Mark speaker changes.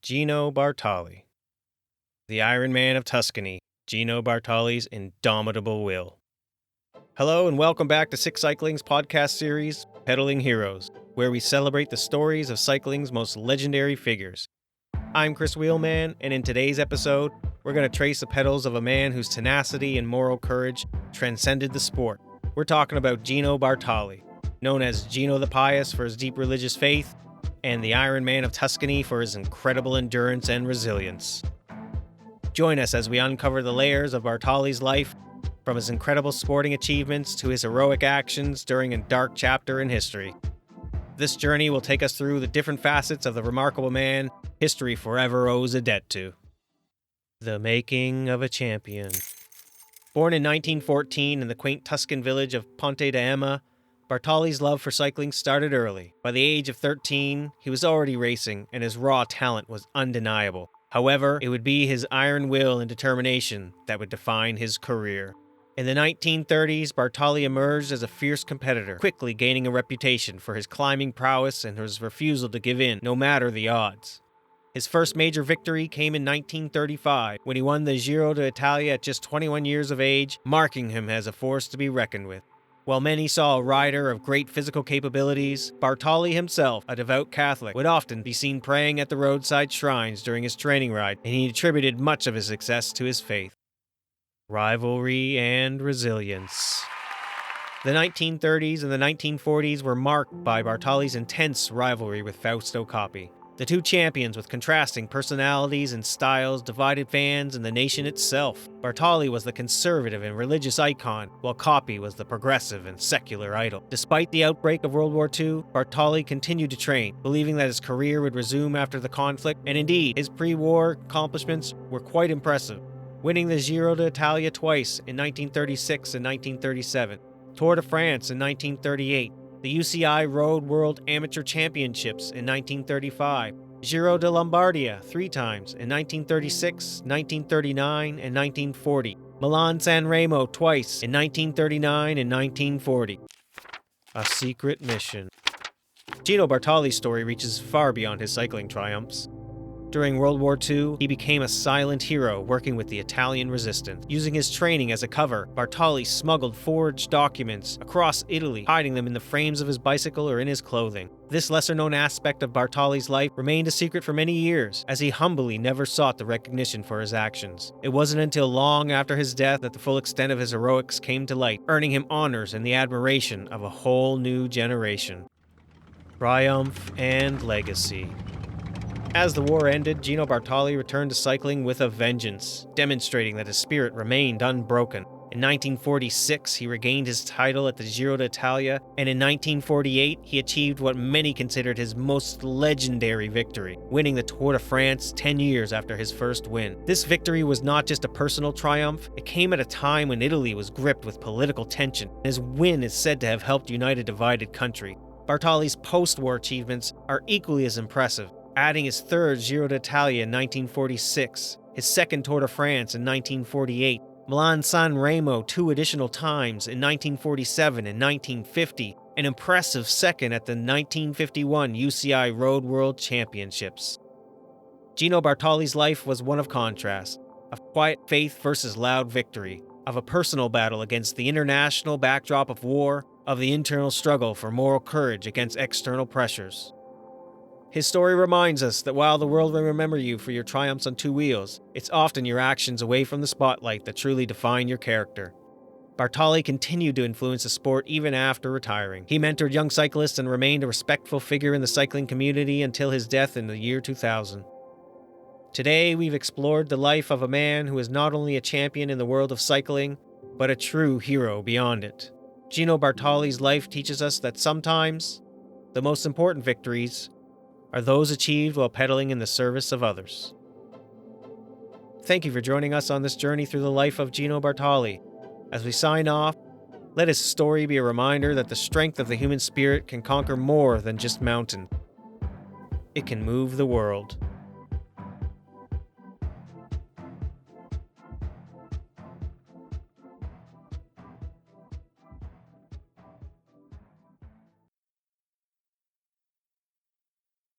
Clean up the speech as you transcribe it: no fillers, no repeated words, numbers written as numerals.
Speaker 1: Gino Bartali. The Iron Man of Tuscany, Gino Bartali's indomitable will. Hello and welcome back to Sick Cycling's podcast series, Pedaling Heroes, where we celebrate the stories of cycling's most legendary figures. I'm Chris Wheelman, and in today's episode, we're going to trace the pedals of a man whose tenacity and moral courage transcended the sport. We're talking about Gino Bartali, known as Gino the Pious for his deep religious faith, and the Iron Man of Tuscany for his incredible endurance and resilience. Join us as we uncover the layers of Bartali's life, from his incredible sporting achievements to his heroic actions during a dark chapter in history. This journey will take us through the different facets of the remarkable man history forever owes a debt to. The making of a champion. Born in 1914 in the quaint Tuscan village of Ponte d'Ema, Bartali's love for cycling started early. By the age of 13, he was already racing, and his raw talent was undeniable. However, it would be his iron will and determination that would define his career. In the 1930s, Bartali emerged as a fierce competitor, quickly gaining a reputation for his climbing prowess and his refusal to give in, no matter the odds. His first major victory came in 1935, when he won the Giro d'Italia at just 21 years of age, marking him as a force to be reckoned with. While many saw a rider of great physical capabilities, Bartali himself, a devout Catholic, would often be seen praying at the roadside shrines during his training ride, and he attributed much of his success to his faith. Rivalry and resilience. The 1930s and the 1940s were marked by Bartali's intense rivalry with Fausto Coppi. The two champions, with contrasting personalities and styles, divided fans and the nation itself. Bartali was the conservative and religious icon, while Coppi was the progressive and secular idol. Despite the outbreak of World War II, Bartali continued to train, believing that his career would resume after the conflict, and indeed, his pre-war accomplishments were quite impressive, winning the Giro d'Italia twice in 1936 and 1937, Tour de France in 1938, the UCI Road World Amateur Championships in 1935, Giro de Lombardia 3 times in 1936, 1939, and 1940, Milan-San Remo twice in 1939 and 1940. A secret mission. Gino Bartali's story reaches far beyond his cycling triumphs. During World War II, he became a silent hero working with the Italian resistance. Using his training as a cover, Bartali smuggled forged documents across Italy, hiding them in the frames of his bicycle or in his clothing. This lesser-known aspect of Bartali's life remained a secret for many years, as he humbly never sought the recognition for his actions. It wasn't until long after his death that the full extent of his heroics came to light, earning him honors and the admiration of a whole new generation. Triumph and legacy. As the war ended, Gino Bartali returned to cycling with a vengeance, demonstrating that his spirit remained unbroken. In 1946, he regained his title at the Giro d'Italia, and in 1948, he achieved what many considered his most legendary victory, winning the Tour de France 10 years after his first win. This victory was not just a personal triumph, it came at a time when Italy was gripped with political tension. His win is said to have helped unite a divided country. Bartali's post-war achievements are equally as impressive, adding his third Giro d'Italia in 1946, his second Tour de France in 1948, Milan-San Remo 2 additional times in 1947 and 1950, an impressive second at the 1951 UCI Road World Championships. Gino Bartali's life was one of contrast, of quiet faith versus loud victory, of a personal battle against the international backdrop of war, of the internal struggle for moral courage against external pressures. His story reminds us that while the world will remember you for your triumphs on 2 wheels, it's often your actions away from the spotlight that truly define your character. Bartali continued to influence the sport even after retiring. He mentored young cyclists and remained a respectful figure in the cycling community until his death in the year 2000. Today, we've explored the life of a man who is not only a champion in the world of cycling, but a true hero beyond it. Gino Bartali's life teaches us that sometimes the most important victories are those achieved while pedaling in the service of others. Thank you for joining us on this journey through the life of Gino Bartali. As we sign off, let his story be a reminder that the strength of the human spirit can conquer more than just mountains. It can move the world.